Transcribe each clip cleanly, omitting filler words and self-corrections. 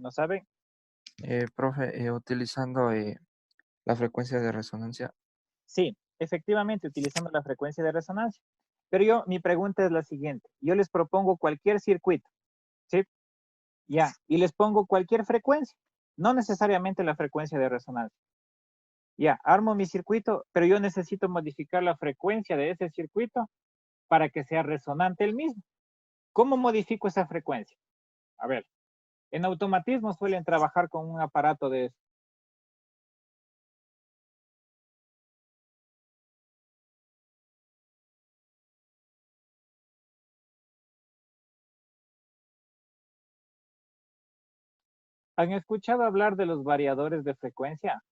¿No saben? Profe, utilizando la frecuencia de resonancia. Sí, efectivamente, utilizando la frecuencia de resonancia. Pero mi pregunta es la siguiente. Yo les propongo cualquier circuito, ¿sí? Ya, y les pongo cualquier frecuencia, no necesariamente la frecuencia de resonancia. Ya, armo mi circuito, pero yo necesito modificar la frecuencia de ese circuito para que sea resonante el mismo. ¿Cómo modifico esa frecuencia? A ver, en automatismo suelen trabajar con un aparato de... ¿Han escuchado hablar de los variadores de frecuencia?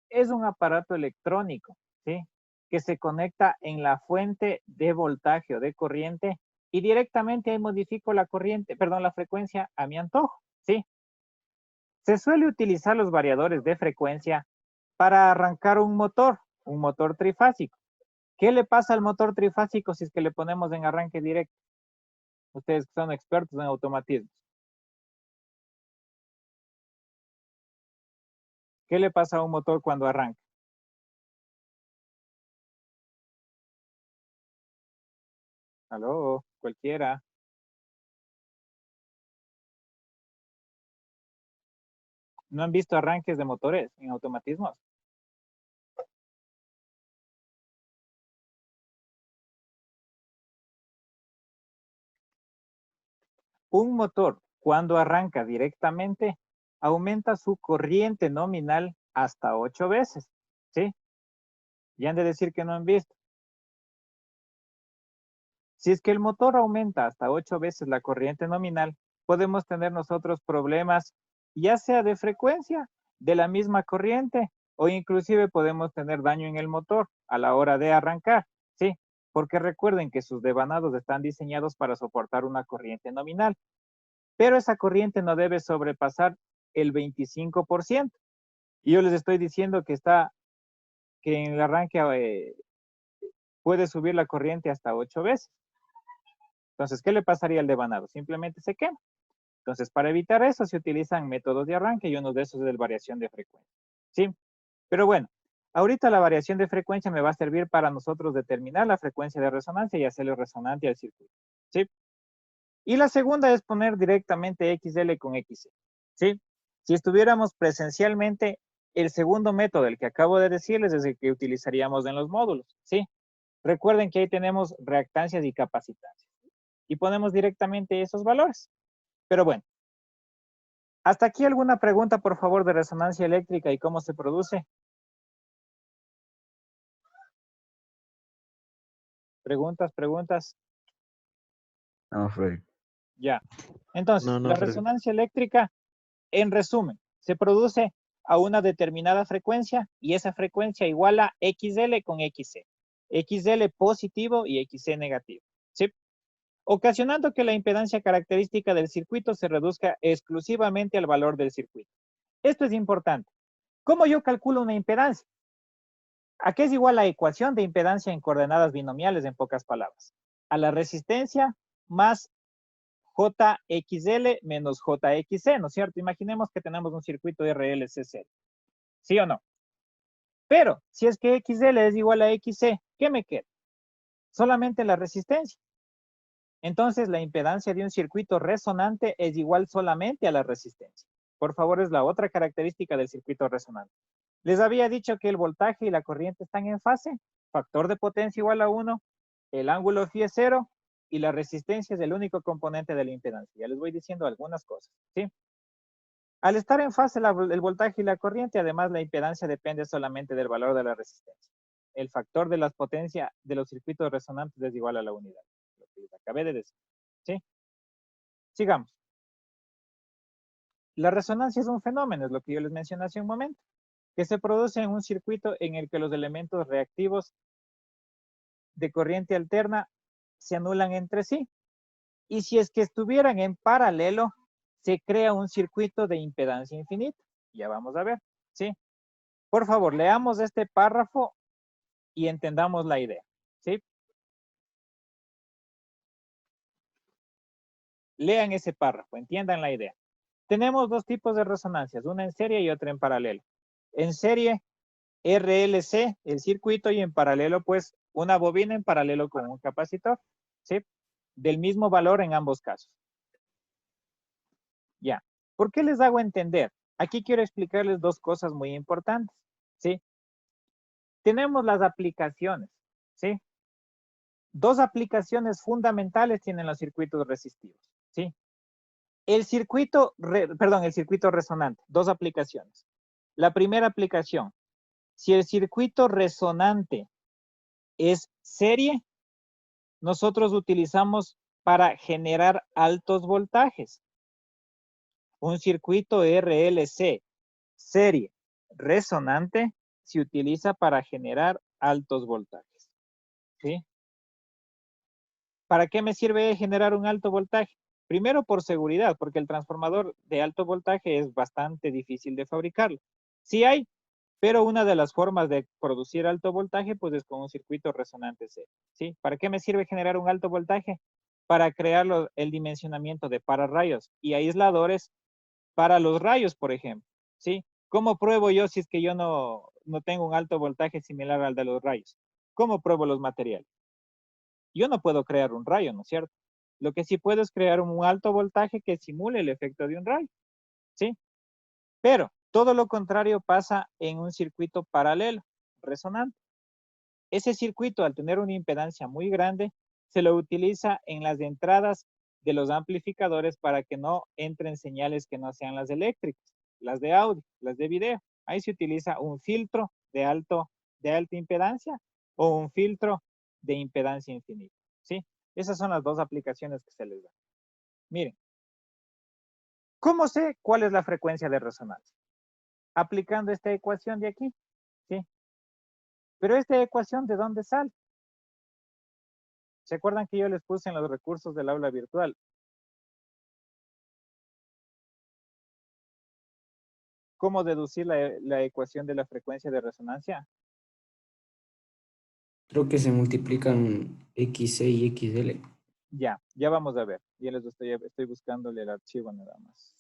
Es un aparato electrónico, ¿sí? Que se conecta en la fuente de voltaje o de corriente y directamente ahí modifico la corriente, perdón, la frecuencia a mi antojo, ¿sí? Se suele utilizar los variadores de frecuencia para arrancar un motor trifásico. ¿Qué le pasa al motor trifásico si es que le ponemos en arranque directo? Ustedes que son expertos en automatismos. ¿Qué le pasa a un motor cuando arranca? Aló, cualquiera. ¿No han visto arranques de motores en automatismos? Un motor, cuando arranca directamente, aumenta su corriente nominal hasta 8 veces, ¿sí? Ya han de decir que no han visto. Si es que el motor aumenta hasta 8 veces la corriente nominal, podemos tener nosotros problemas, ya sea de frecuencia, de la misma corriente, o inclusive podemos tener daño en el motor a la hora de arrancar, ¿sí? Porque recuerden que sus devanados están diseñados para soportar una corriente nominal, pero esa corriente no debe sobrepasar el 25%. Y yo les estoy diciendo que en el arranque puede subir la corriente hasta 8 veces. Entonces, ¿qué le pasaría al devanado? Simplemente se quema. Entonces, para evitar eso, se utilizan métodos de arranque y uno de esos es la variación de frecuencia. ¿Sí? Pero bueno, ahorita la variación de frecuencia me va a servir para nosotros determinar la frecuencia de resonancia y hacerle resonante al circuito. ¿Sí? Y la segunda es poner directamente XL con XC. ¿Sí? Si estuviéramos presencialmente, el segundo método, el que acabo de decirles, es el que utilizaríamos en los módulos. ¿Sí? Recuerden que ahí tenemos reactancias y capacitancias. Y ponemos directamente esos valores. Pero bueno, hasta aquí alguna pregunta, por favor, de resonancia eléctrica y cómo se produce. Preguntas, preguntas. No, Freddy. Ya. Entonces, No, la no, Freddy. resonancia eléctrica, en resumen, se produce a una determinada frecuencia y esa frecuencia iguala XL con XC. XL positivo y XC negativo. ¿Sí? Ocasionando que la impedancia característica del circuito se reduzca exclusivamente al valor del circuito. Esto es importante. ¿Cómo yo calculo una impedancia? ¿A qué es igual la ecuación de impedancia en coordenadas binomiales, en pocas palabras? A la resistencia más JXL menos JXC, ¿no es cierto? Imaginemos que tenemos un circuito RLC0. ¿Sí o no? Pero, si es que XL es igual a XC, ¿qué me queda? Solamente la resistencia. Entonces, la impedancia de un circuito resonante es igual solamente a la resistencia. Por favor, es la otra característica del circuito resonante. Les había dicho que el voltaje y la corriente están en fase, factor de potencia igual a 1, el ángulo phi es 0 y la resistencia es el único componente de la impedancia. Ya les voy diciendo algunas cosas, ¿sí? Al estar en fase el voltaje y la corriente, además la impedancia depende solamente del valor de la resistencia. El factor de la potencia de los circuitos resonantes es igual a la unidad, lo que les acabé de decir, ¿sí? Sigamos. La resonancia es un fenómeno, es lo que yo les mencioné hace un momento, que se produce en un circuito en el que los elementos reactivos de corriente alterna se anulan entre sí. Y si es que estuvieran en paralelo, se crea un circuito de impedancia infinita. Ya vamos a ver, ¿sí? Por favor, leamos este párrafo y entendamos la idea, ¿sí? Lean ese párrafo, entiendan la idea. Tenemos dos tipos de resonancias, una en serie y otra en paralelo. En serie, RLC, el circuito, y en paralelo, pues, una bobina en paralelo con un capacitor, ¿sí? Del mismo valor en ambos casos. Ya. ¿Por qué les hago entender? Aquí quiero explicarles dos cosas muy importantes, ¿sí? Tenemos las aplicaciones, ¿sí? Dos aplicaciones fundamentales tienen los circuitos resistivos, ¿sí? El circuito resonante, dos aplicaciones. La primera aplicación, si el circuito resonante es serie, nosotros utilizamos para generar altos voltajes. Un circuito RLC serie resonante se utiliza para generar altos voltajes, ¿sí? ¿Para qué me sirve generar un alto voltaje? Primero por seguridad, porque el transformador de alto voltaje es bastante difícil de fabricarlo. Sí hay, pero una de las formas de producir alto voltaje pues es con un circuito resonante C, ¿sí? ¿Para qué me sirve generar un alto voltaje? Para crear el dimensionamiento de pararrayos y aisladores para los rayos, por ejemplo, ¿sí? ¿Cómo pruebo yo si es que yo no tengo un alto voltaje similar al de los rayos? ¿Cómo pruebo los materiales? Yo no puedo crear un rayo, ¿no es cierto? Lo que sí puedo es crear un alto voltaje que simule el efecto de un rayo, ¿sí? Pero todo lo contrario pasa en un circuito paralelo, resonante. Ese circuito, al tener una impedancia muy grande, se lo utiliza en las entradas de los amplificadores para que no entren señales que no sean las eléctricas, las de audio, las de video. Ahí se utiliza un filtro de alta impedancia o un filtro de impedancia infinita, ¿sí? Esas son las dos aplicaciones que se les da. Miren, ¿cómo sé cuál es la frecuencia de resonancia? Aplicando esta ecuación de aquí, ¿sí? Pero esta ecuación, ¿de dónde sale? ¿Se acuerdan que yo les puse en los recursos del aula virtual? ¿Cómo deducir la ecuación de la frecuencia de resonancia? Creo que se multiplican XC y XL. Ya vamos a ver. Ya les estoy buscándole el archivo nada más.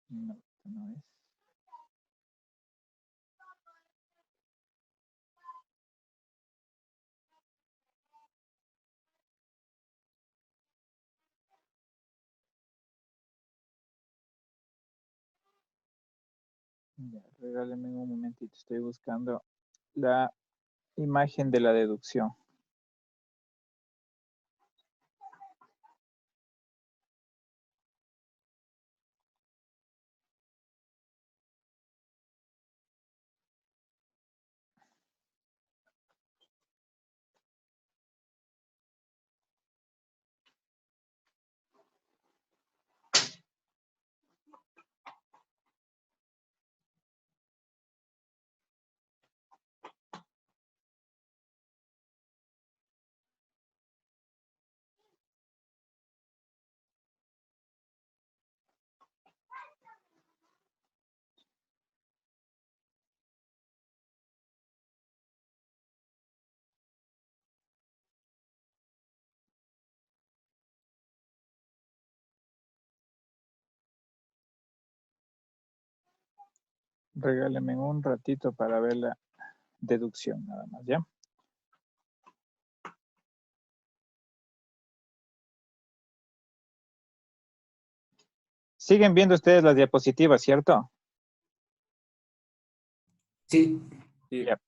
No, no es. Ya, regálenme un momentito. Estoy buscando la imagen de la deducción. Regálenme un ratito para ver la deducción nada más, ¿ya? Siguen viendo ustedes las diapositivas, ¿cierto? Sí. Ya.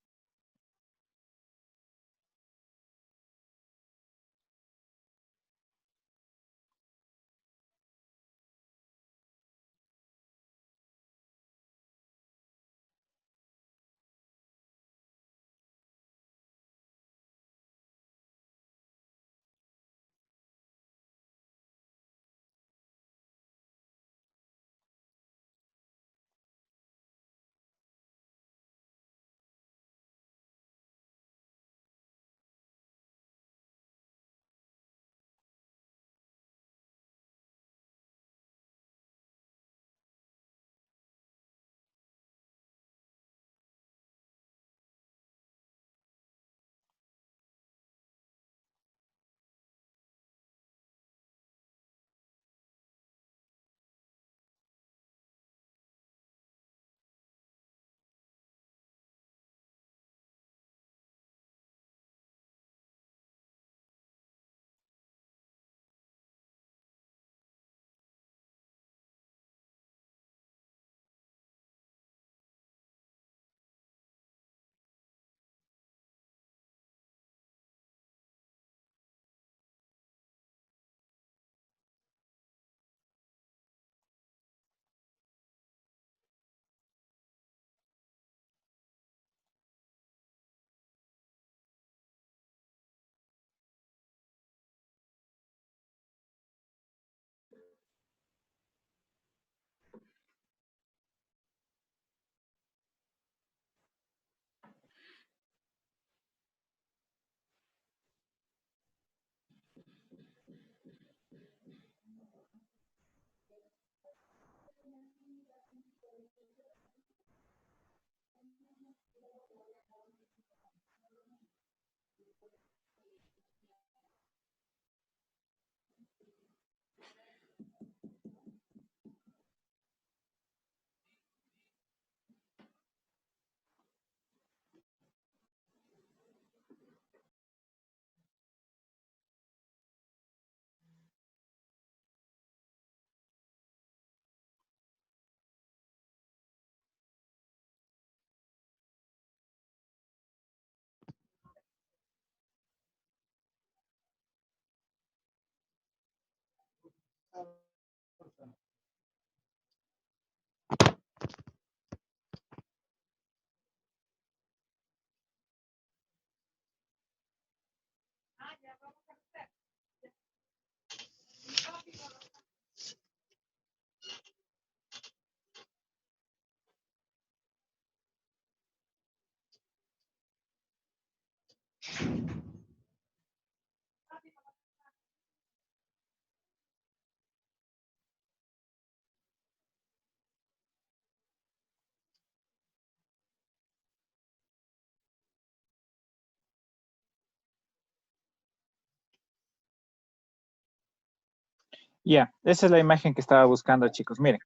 Ya, esa es la imagen que estaba buscando, chicos. Miren,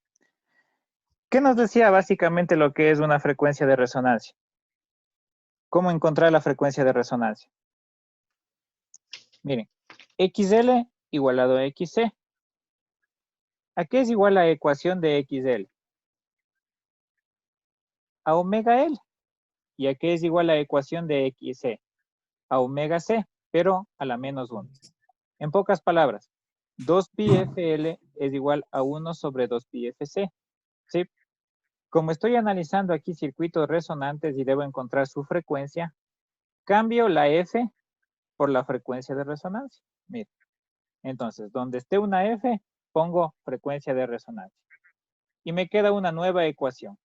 ¿qué nos decía básicamente lo que es una frecuencia de resonancia? ¿Cómo encontrar la frecuencia de resonancia? Miren, XL igualado a XC. ¿A qué es igual la ecuación de XL? A omega L. ¿Y a qué es igual la ecuación de XC? A omega C, pero a la menos 1. En pocas palabras, 2πfL es igual a 1 sobre 2πfC. ¿Sí? Como estoy analizando aquí circuitos resonantes y debo encontrar su frecuencia, cambio la F por la frecuencia de resonancia. Mire, entonces, donde esté una F, pongo frecuencia de resonancia. Y me queda una nueva ecuación.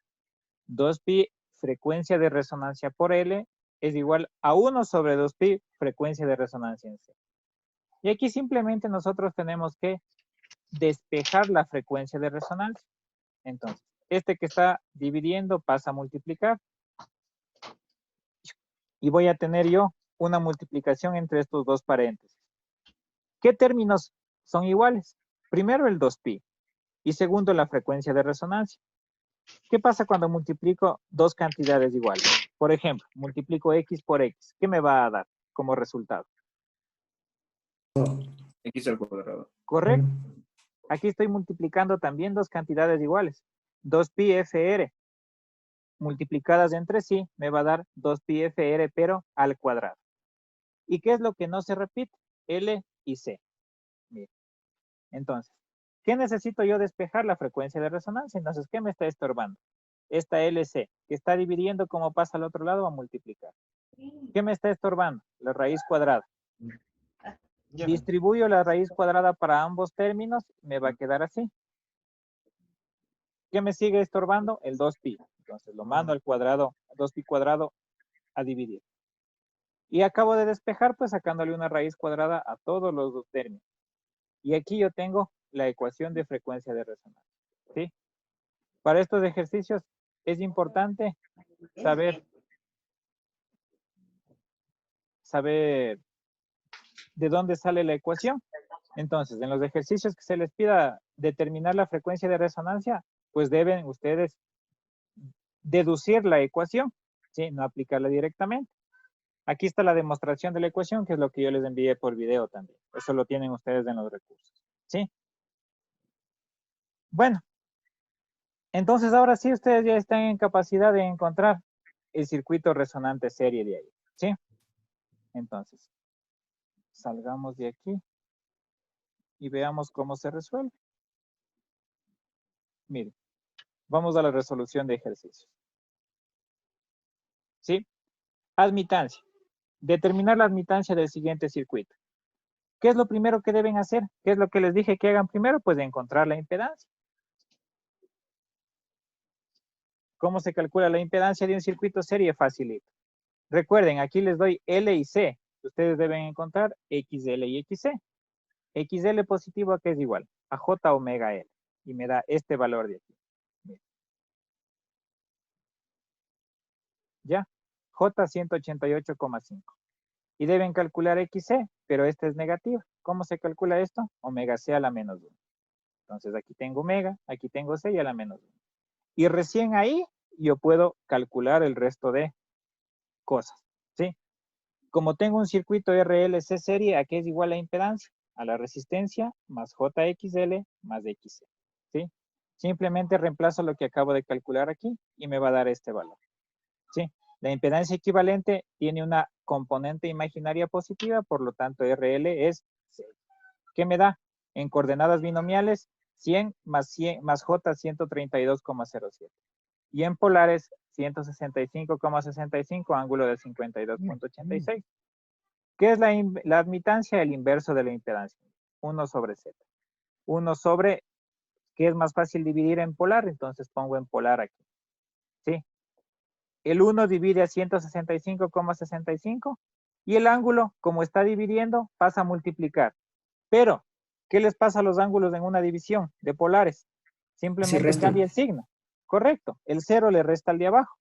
2pi frecuencia de resonancia por L es igual a 1 sobre 2pi frecuencia de resonancia en C. Y aquí simplemente nosotros tenemos que despejar la frecuencia de resonancia. Entonces, este que está dividiendo pasa a multiplicar. Y voy a tener yo una multiplicación entre estos dos paréntesis. ¿Qué términos son iguales? Primero el 2pi y segundo la frecuencia de resonancia. ¿Qué pasa cuando multiplico dos cantidades iguales? Por ejemplo, multiplico x por x. ¿Qué me va a dar como resultado? X al cuadrado. ¿Correcto? Aquí estoy multiplicando también dos cantidades iguales. 2pi fr multiplicadas entre sí me va a dar 2pi fr, pero al cuadrado. ¿Y qué es lo que no se repite? L y C. Mira. Entonces, ¿qué necesito yo despejar? La frecuencia de resonancia. Entonces, ¿qué me está estorbando? Esta LC, que está dividiendo como pasa al otro lado a multiplicar. ¿Qué me está estorbando? La raíz cuadrada. Distribuyo la raíz cuadrada para ambos términos, me va a quedar así. ¿Qué me sigue estorbando? El 2pi. Entonces lo mando al cuadrado, 2pi cuadrado a dividir. Y acabo de despejar, pues sacándole una raíz cuadrada a todos los dos términos. Y aquí yo tengo la ecuación de frecuencia de resonancia. ¿Sí? Para estos ejercicios es importante saber de dónde sale la ecuación. Entonces, en los ejercicios que se les pida determinar la frecuencia de resonancia, pues deben ustedes deducir la ecuación, ¿sí? No aplicarla directamente. Aquí está la demostración de la ecuación, que es lo que yo les envié por video también. Eso lo tienen ustedes en los recursos, ¿sí? Bueno, entonces ahora sí ustedes ya están en capacidad de encontrar el circuito resonante serie de ahí, ¿sí? Entonces, salgamos de aquí y veamos cómo se resuelve. Miren, vamos a la resolución de ejercicios. ¿Sí? Admitancia. Determinar la admitancia del siguiente circuito. ¿Qué es lo primero que deben hacer? ¿Qué es lo que les dije que hagan primero? Pues encontrar la impedancia. ¿Cómo se calcula la impedancia de un circuito serie? Facilito. Recuerden, aquí les doy L y C. Ustedes deben encontrar XL y XC. XL positivo a qué es igual? A J omega L. Y me da este valor de aquí. ¿Ya? J 188,5. y deben calcular XC, pero esta es negativa. ¿Cómo se calcula esto? Omega C a la menos 1. Entonces aquí tengo omega, aquí tengo C y a la menos 1. Y recién ahí yo puedo calcular el resto de cosas, ¿sí? Como tengo un circuito RLC serie, ¿a qué es igual la impedancia? A la resistencia más JXL más XC, ¿sí? Simplemente reemplazo lo que acabo de calcular aquí y me va a dar este valor, ¿sí? La impedancia equivalente tiene una componente imaginaria positiva, por lo tanto RL es 0. ¿Qué me da? En coordenadas binomiales, 100 más J, 132,07. Y en polares, 165,65, ángulo de 52,86. ¿Qué es la admitancia? El inverso de la impedancia. 1 sobre Z. 1 sobre, ¿qué es más fácil dividir en polar? Entonces pongo en polar aquí. ¿Sí? El 1 divide a 165,65 y el ángulo, como está dividiendo, pasa a multiplicar. Pero, ¿qué les pasa a los ángulos en una división de polares? Simplemente restan. cambia el signo. Correcto. El 0 le resta al de abajo.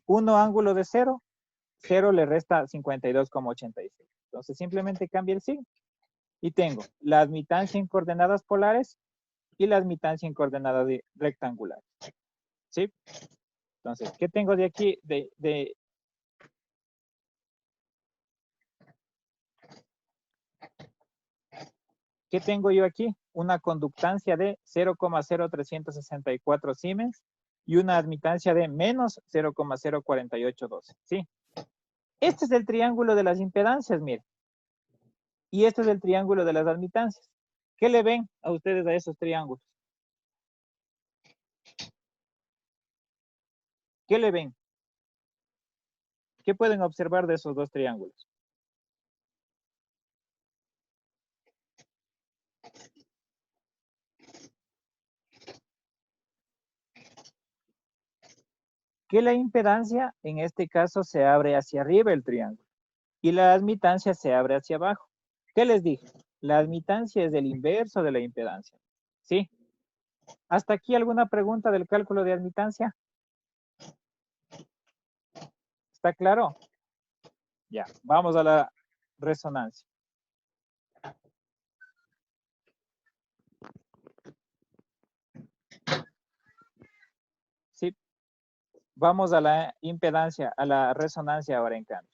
1 ángulo de 0, 0 le resta 52,86. Entonces simplemente cambia el signo. Y tengo la admitancia en coordenadas polares y la admitancia en coordenadas rectangulares. ¿Sí? Entonces, ¿qué tengo de aquí? ¿Qué tengo yo aquí? Una conductancia de 0,0364 Siemens y una admitancia de menos 0,04812. ¿Sí? Este es el triángulo de las impedancias, miren. Y este es el triángulo de las admitancias. ¿Qué le ven a ustedes a esos triángulos? ¿Qué le ven? ¿Qué pueden observar de esos dos triángulos? Que la impedancia, en este caso, se abre hacia arriba el triángulo y la admitancia se abre hacia abajo. ¿Qué les dije? La admitancia es el inverso de la impedancia. ¿Sí? ¿Hasta aquí alguna pregunta del cálculo de admitancia? ¿Está claro? Ya, vamos a la resonancia. Sí, vamos a la impedancia, a la resonancia ahora en cambio.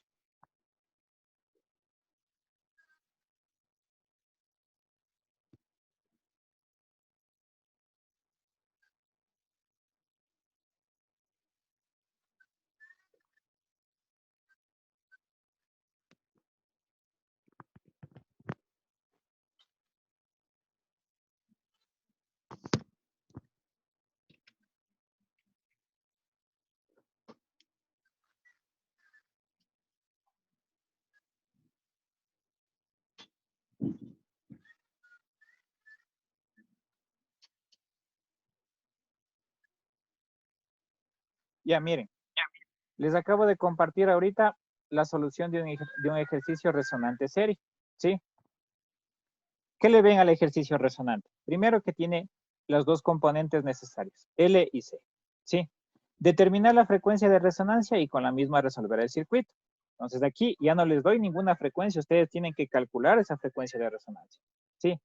Ya, miren, les acabo de compartir ahorita la solución de un ejercicio resonante serie, ¿sí? ¿Qué le ven al ejercicio resonante? Primero que tiene los dos componentes necesarios, L y C, ¿sí? Determinar la frecuencia de resonancia y con la misma resolver el circuito. Entonces aquí ya no les doy ninguna frecuencia, ustedes tienen que calcular esa frecuencia de resonancia, ¿sí?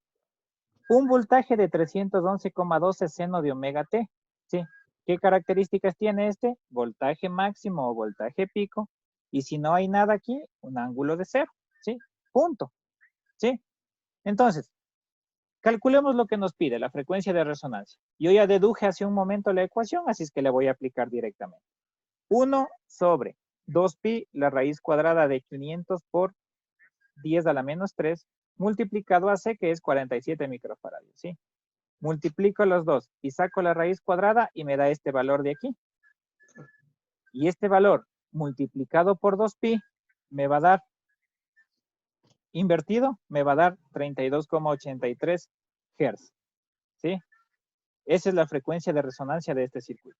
Un voltaje de 311,12 seno de omega t, ¿sí? ¿Qué características tiene este? Voltaje máximo o voltaje pico, y si no hay nada aquí, un ángulo de 0, ¿sí? Punto, ¿sí? Entonces, calculemos lo que nos pide, la frecuencia de resonancia. Yo ya deduje hace un momento la ecuación, así es que le voy a aplicar directamente. 1 sobre 2pi, la raíz cuadrada de 500 por 10 a la menos 3, multiplicado a C, que es 47 microfarados, ¿sí? Multiplico los dos y saco la raíz cuadrada y me da este valor de aquí. Y este valor multiplicado por 2pi me va a dar, invertido, me va a dar 32,83 Hz, ¿sí? Esa es la frecuencia de resonancia de este circuito.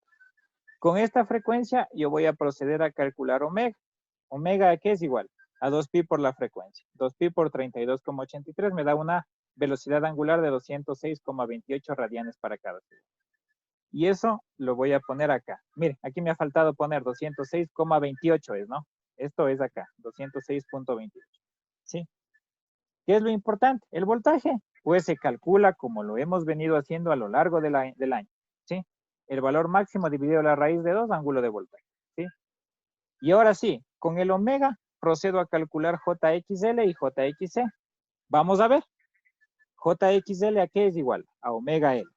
Con esta frecuencia yo voy a proceder a calcular omega. Omega, ¿a qué es igual? A 2pi por la frecuencia. 2pi por 32,83 me da una velocidad angular de 206,28 radianes para cada segundo. Y eso lo voy a poner acá. Miren, aquí me ha faltado poner 206,28 es, ¿no? Esto es acá, 206.28. ¿Sí? ¿Qué es lo importante? El voltaje, pues se calcula como lo hemos venido haciendo a lo largo del año. ¿Sí? El valor máximo dividido la raíz de 2, ángulo de voltaje. ¿Sí? Y ahora sí, con el omega procedo a calcular JXL y JXC. Vamos a ver. JXL a qué es igual? A omega L.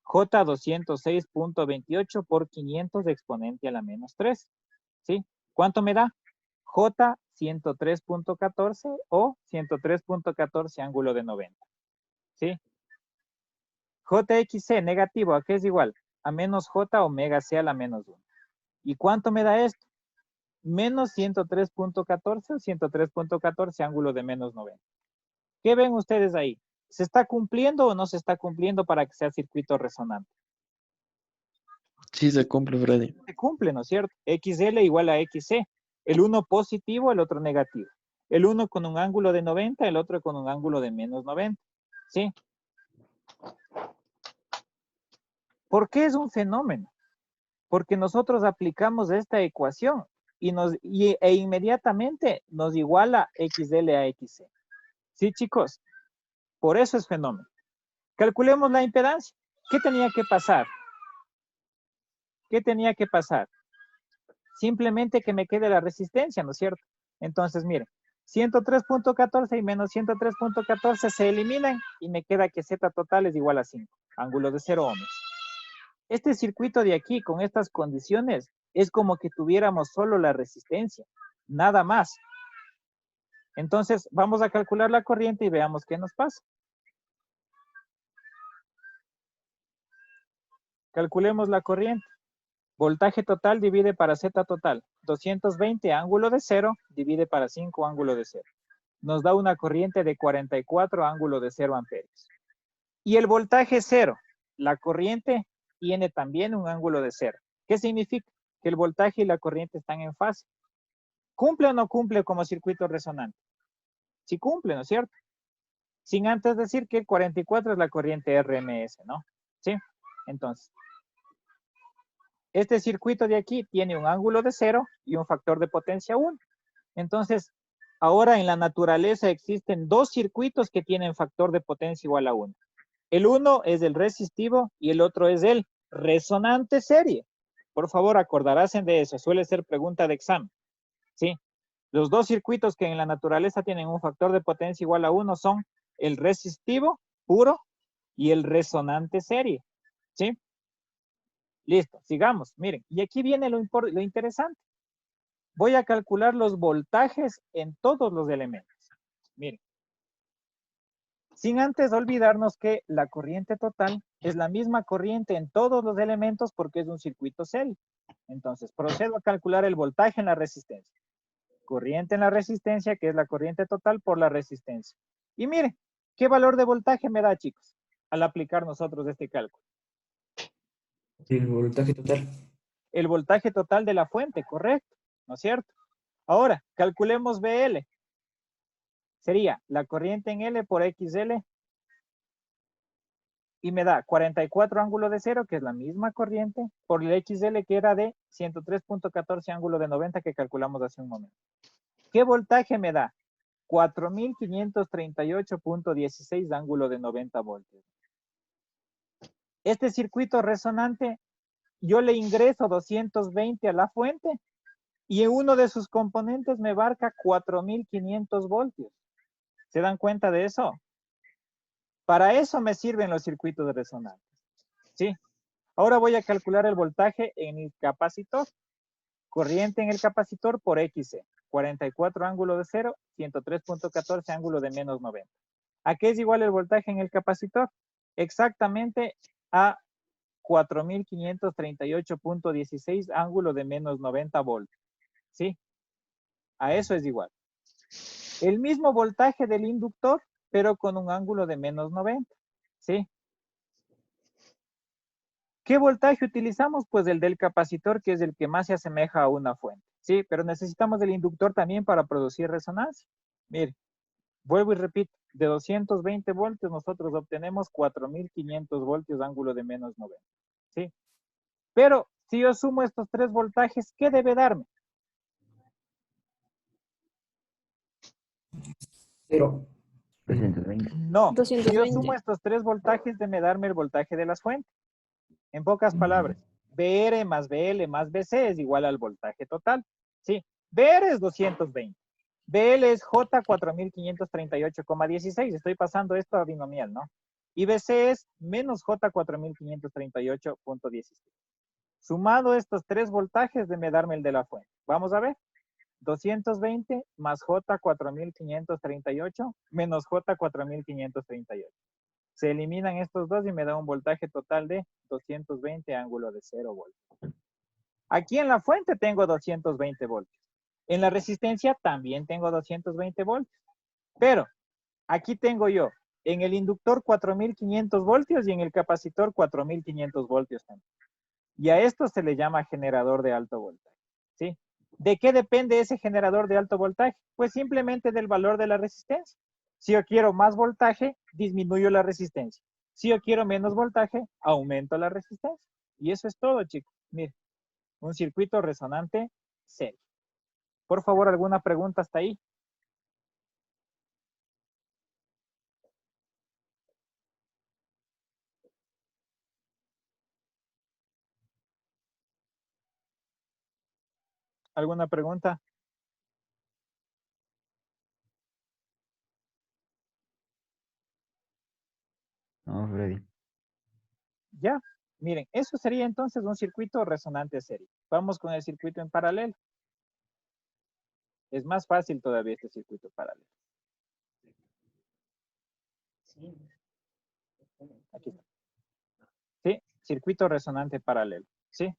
J 206.28 por 500 de exponente a la menos 3. ¿Sí? ¿Cuánto me da? J 103.14 o 103.14 ángulo de 90. ¿Sí? JXC negativo, ¿a qué es igual? A menos J omega C a la menos 1. ¿Y cuánto me da esto? Menos 103.14 o 103.14 ángulo de menos 90. ¿Qué ven ustedes ahí? ¿Se está cumpliendo o no se está cumpliendo para que sea circuito resonante? Sí se cumple, Freddy. Se cumple, ¿no es cierto? XL igual a XC. El uno positivo, el otro negativo. El uno con un ángulo de 90, el otro con un ángulo de menos 90. ¿Sí? ¿Por qué es un fenómeno? Porque nosotros aplicamos esta ecuación e inmediatamente nos iguala XL a XC. ¿Sí, chicos? Por eso es fenómeno. Calculemos la impedancia. ¿Qué tenía que pasar? ¿Qué tenía que pasar? Simplemente que me quede la resistencia, ¿no es cierto? Entonces, miren, 103.14 y menos 103.14 se eliminan y me queda que Z total es igual a 5, ángulo de 0 ohms. Este circuito de aquí, con estas condiciones, es como que tuviéramos solo la resistencia, nada más. Entonces, vamos a calcular la corriente y veamos qué nos pasa. Calculemos la corriente. Voltaje total divide para Z total. 220 ángulo de 0 divide para 5 ángulo de 0. Nos da una corriente de 44 ángulo de 0 amperios. Y el voltaje 0, la corriente tiene también un ángulo de 0. ¿Qué significa? Que el voltaje y la corriente están en fase. ¿Cumple o no cumple como circuito resonante? Sí cumple, ¿no es cierto? Sin antes decir que el 44 es la corriente RMS, ¿no? ¿Sí? Entonces, este circuito de aquí tiene un ángulo de 0 y un factor de potencia 1. Entonces, ahora en la naturaleza existen dos circuitos que tienen factor de potencia igual a 1. El uno es el resistivo y el otro es el resonante serie. Por favor, acordarás de eso. Suele ser pregunta de examen. ¿Sí? Los dos circuitos que en la naturaleza tienen un factor de potencia igual a 1 son el resistivo puro y el resonante serie. ¿Sí? Listo, sigamos. Miren, y aquí viene lo interesante. Voy a calcular los voltajes en todos los elementos. Miren. Sin antes olvidarnos que la corriente total es la misma corriente en todos los elementos porque es un circuito serie. Entonces, procedo a calcular el voltaje en la resistencia. Corriente en la resistencia, que es la corriente total por la resistencia. Y miren, ¿qué valor de voltaje me da, chicos? Al aplicar nosotros este cálculo. El voltaje total. El voltaje total de la fuente, correcto, ¿no es cierto? Ahora, calculemos BL. Sería la corriente en L por XL y me da 44 ángulo de 0, que es la misma corriente, por el XL que era de 103.14 ángulo de 90 que calculamos hace un momento. ¿Qué voltaje me da? 4.538.16 ángulo de 90 voltios. Este circuito resonante, yo le ingreso 220 a la fuente y en uno de sus componentes me abarca 4.500 voltios. ¿Se dan cuenta de eso? Para eso me sirven los circuitos resonantes. ¿Sí? Ahora voy a calcular el voltaje en el capacitor. Corriente en el capacitor por XC. 44 ángulo de 0, 103.14 ángulo de menos 90. ¿A qué es igual el voltaje en el capacitor? Exactamente a 4.538.16 ángulo de menos 90 voltios. ¿Sí? A eso es igual. El mismo voltaje del inductor, pero con un ángulo de menos 90. ¿Sí? ¿Qué voltaje utilizamos? Pues el del capacitor, que es el que más se asemeja a una fuente. Sí, pero necesitamos del inductor también para producir resonancia. Mire, vuelvo y repito, de 220 voltios nosotros obtenemos 4.500 voltios ángulo de menos 90. ¿Sí? Pero si yo sumo estos tres voltajes, ¿qué debe darme? 0. 220. No, si yo 220. sumo estos 3 voltajes, debe darme el voltaje de las fuentes. En pocas palabras, BR más BL más BC es igual al voltaje total. ¿Sí? BR es 220. BL es J 4538,16. Estoy pasando esto a binomial, ¿no? Y BC es menos J 4538,16. Sumado estos 3 voltajes, debe darme el de la fuente. Vamos a ver. 220 más J 4538 menos J 4538. Se eliminan estos dos y me da un voltaje total de 220 ángulo de 0 voltios. Aquí en la fuente tengo 220 voltios. En la resistencia también tengo 220 voltios. Pero aquí tengo yo en el inductor 4500 voltios y en el capacitor 4500 voltios también. Y a esto se le llama generador de alto voltaje. ¿Sí? ¿De qué depende ese generador de alto voltaje? Pues simplemente del valor de la resistencia. Si yo quiero más voltaje, disminuyo la resistencia. Si yo quiero menos voltaje, aumento la resistencia. Y eso es todo, chicos. Miren, un circuito resonante serio. Por favor, ¿alguna pregunta hasta ahí? ¿Alguna pregunta? No, Freddy. Ya. Miren, eso sería entonces un circuito resonante serio. Vamos con el circuito en paralelo. Es más fácil todavía este circuito paralelo. Aquí está. ¿Sí? Circuito resonante paralelo. ¿Sí?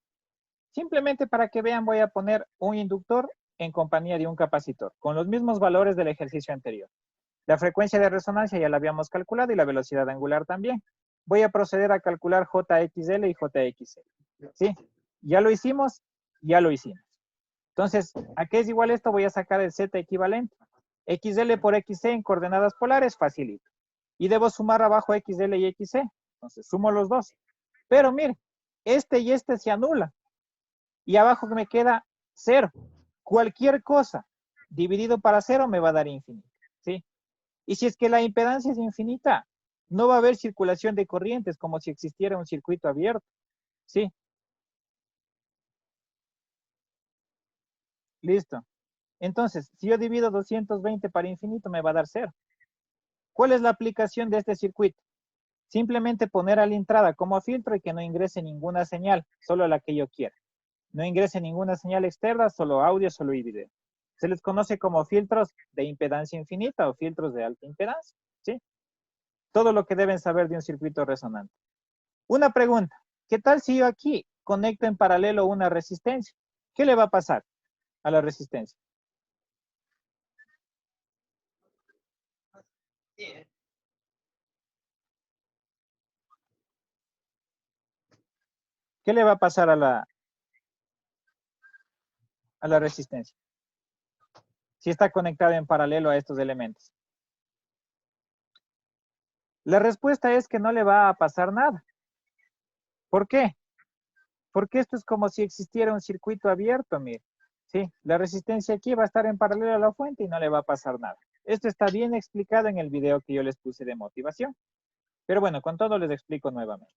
Simplemente para que vean voy a poner un inductor en compañía de un capacitor, con los mismos valores del ejercicio anterior. La frecuencia de resonancia ya la habíamos calculado y la velocidad angular también. Voy a proceder a calcular JXL y JXL. ¿Sí? Ya lo hicimos, ya lo hicimos. Entonces, ¿a qué es igual esto? Voy a sacar el Z equivalente. XL por XC en coordenadas polares, facilito. Y debo sumar abajo XL y XC. Entonces, sumo los dos. Pero mire, este y este se anulan. Y abajo me queda 0. Cualquier cosa dividido para 0 me va a dar infinito. ¿Sí? Y si es que la impedancia es infinita, no va a haber circulación de corrientes como si existiera un circuito abierto. ¿Sí? Listo. Entonces, si yo divido 220 para infinito, me va a dar 0. ¿Cuál es la aplicación de este circuito? Simplemente poner a la entrada como filtro y que no ingrese ninguna señal, solo la que yo quiera. No ingrese ninguna señal externa, solo audio, solo video. Se les conoce como filtros de impedancia infinita o filtros de alta impedancia. ¿Sí? Todo lo que deben saber de un circuito resonante. Una pregunta. ¿Qué tal si yo aquí conecto en paralelo una resistencia? ¿Qué le va a pasar a la resistencia? ¿Qué le va a pasar a la resistencia? Si está conectada en paralelo a estos elementos. La respuesta es que no le va a pasar nada. ¿Por qué? Porque esto es como si existiera un circuito abierto, mire. ¿Sí? La resistencia aquí va a estar en paralelo a la fuente y no le va a pasar nada. Esto está bien explicado en el video que yo les puse de motivación. Pero bueno, con todo les explico nuevamente.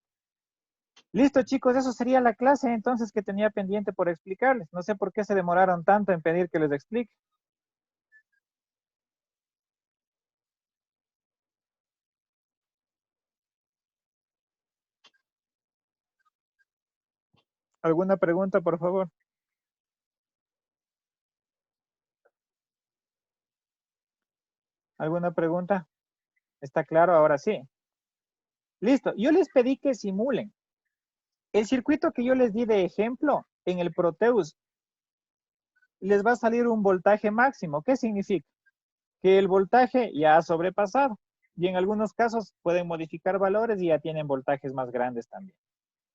Listo, chicos, eso sería la clase entonces que tenía pendiente por explicarles. No sé por qué se demoraron tanto en pedir que les explique. ¿Alguna pregunta, por favor? ¿Alguna pregunta? ¿Está claro? Ahora sí. Listo. Yo les pedí que simulen. El circuito que yo les di de ejemplo en el Proteus les va a salir un voltaje máximo. ¿Qué significa? Que el voltaje ya ha sobrepasado y en algunos casos pueden modificar valores y ya tienen voltajes más grandes también.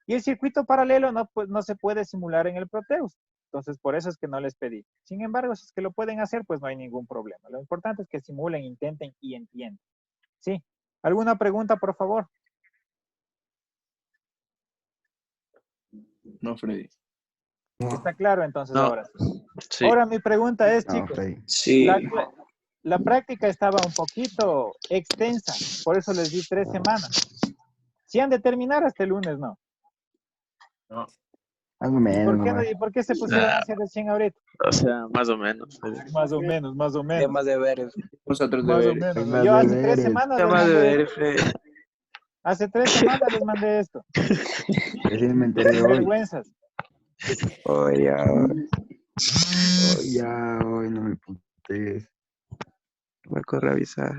Y el circuito paralelo no se puede simular en el Proteus. Entonces, por eso es que no les pedí. Sin embargo, si es que lo pueden hacer, pues no hay ningún problema. Lo importante es que simulen, intenten y entiendan. ¿Sí? ¿Alguna pregunta, por favor? No, Freddy. No. ¿Está claro entonces No. ahora sí? Sí. Ahora mi pregunta es, No, chicos, Freddy. Sí. la práctica estaba un poquito extensa, por eso les di 3 semanas. Si han de terminar hasta el lunes, ¿no? Más o ¿Y menos, por qué, nomás. ¿y por qué se pusieron a hacer recién ahorita? O sea, más o menos. Más o menos, más o menos. Temas de deberes. Nosotros Más o deberes. Hay menos. más Yo hace 3 deberes. semanas les Temas de mandé ver, esto. fe. Hace 3 semanas les mandé esto. Recién me enteré Sin hoy. vergüenzas. Oh, ya. Oh, ya, hoy no me putés. Me corre avisar.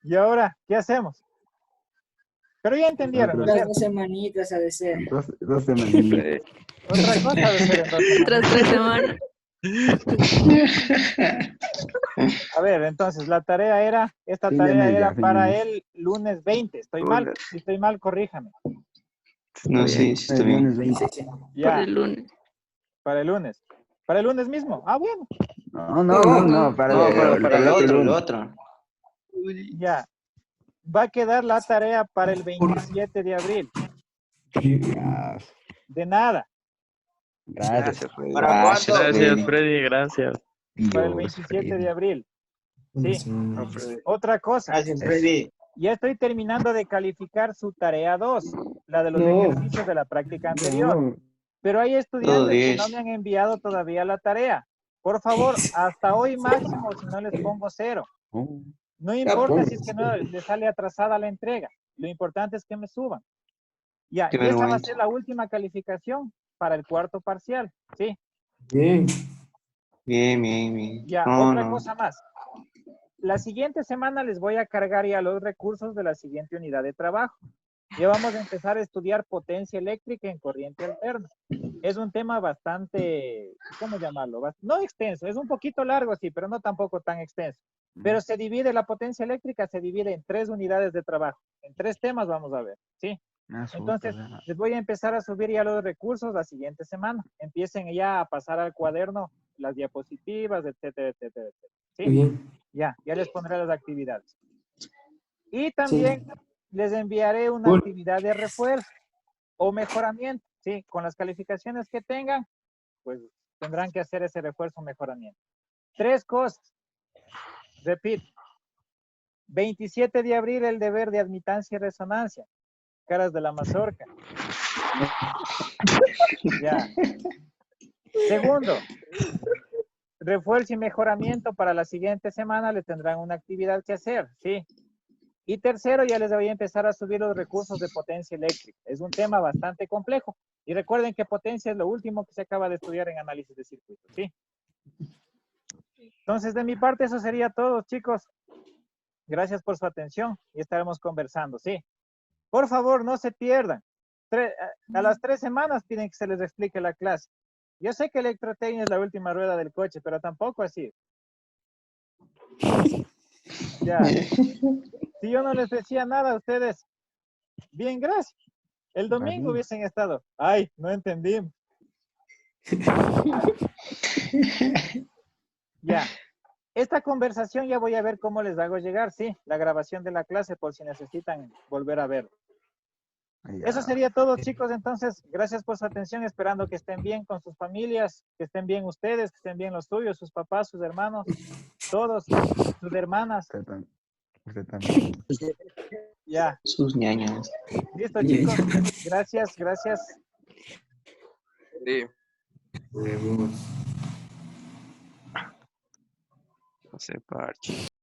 Y ahora, ¿qué hacemos? Pero ya entendieron, ¿no es Otras cierto? 2 semanitas ha de ser. Dos semanitas. Otra cosa de ser en 2 semanas. Otras 3 semanas. A ver, entonces, la tarea era, esta Fin de tarea mes era ya, fin de para mes. el lunes 20. ¿Estoy mal? Si estoy mal, corríjame. No, Está sí, bien. sí, está bien. Lunes 20. Sí. Para Ya, el lunes. para el lunes. Para el lunes mismo. Ah, bueno, No, para No, pero para el otro, el lunes. otro. ya. Va a quedar la tarea para el 27 de abril. Ya, De nada, gracias. Gracias, Freddy. ¿Para Gracias, cuándo? Gracias, Freddy. Freddy, gracias. para el Dios. 27 de abril. Una Sí. semana. No, Freddy. Otra cosa, Gracias, Freddy. ya estoy terminando de calificar su tarea 2, la de los No. ejercicios de la práctica anterior. No. Pero hay Todo estudiantes que 10. no me han enviado todavía la tarea. Por favor, hasta hoy máximo, si no les pongo 0. Oh, No importa si es que no les sale atrasada la entrega. Lo importante es que me suban. Ya, Qué y esa va a vergüenza. ser la última calificación para el cuarto parcial. Sí, Bien. Bien, bien, bien. ya, No, otra no. cosa más. La siguiente semana les voy a cargar ya los recursos de la siguiente unidad de trabajo. Ya vamos a empezar a estudiar potencia eléctrica en corriente alterna. Es un tema bastante, ¿cómo llamarlo? No extenso, es un poquito largo, sí, pero no tampoco tan extenso. Pero se divide, la potencia eléctrica se divide en 3 unidades de trabajo. En 3 temas vamos a ver, ¿sí? me asusta, Entonces, ¿verdad? les voy a empezar a subir ya los recursos la siguiente semana. Empiecen ya a pasar al cuaderno las diapositivas, etcétera, etcétera, etcétera. Muy ¿Sí? bien. Ya les pondré las actividades. Y también les enviaré una Cool. actividad de refuerzo o mejoramiento, ¿sí? Con las calificaciones que tengan, pues tendrán que hacer ese refuerzo o mejoramiento. 3 cosas. Repito. 27 de abril, el deber de admitancia y resonancia. Caras de la mazorca. Ya. Segundo, refuerzo y mejoramiento para la siguiente semana, le tendrán una actividad que hacer, ¿sí? Y tercero, ya les voy a empezar a subir los recursos de potencia eléctrica. Es un tema bastante complejo. Y recuerden que potencia es lo último que se acaba de estudiar en análisis de circuitos, ¿sí? Entonces, de mi parte, eso sería todo, chicos. Gracias por su atención y estaremos conversando, ¿sí? Por favor, no se pierdan. A las 3 semanas piden que se les explique la clase. Yo sé que electrotecnia es la última rueda del coche, pero tampoco así. Ya. Si yo no les decía nada a ustedes, bien, gracias. El domingo hubiesen estado. Ay, no entendimos. Ya. Esta conversación ya voy a ver cómo les hago llegar, sí, la grabación de la clase por si necesitan volver a verlo. Ya. Eso sería todo, chicos. Entonces, gracias por su atención, esperando que estén bien con sus familias, que estén bien ustedes, que estén bien los suyos, sus papás, sus hermanos, todos, sus hermanas. Usted también. Ya. Sus ñañas. Listo, chicos. Gracias, gracias. Sí. Huevos. No se parche.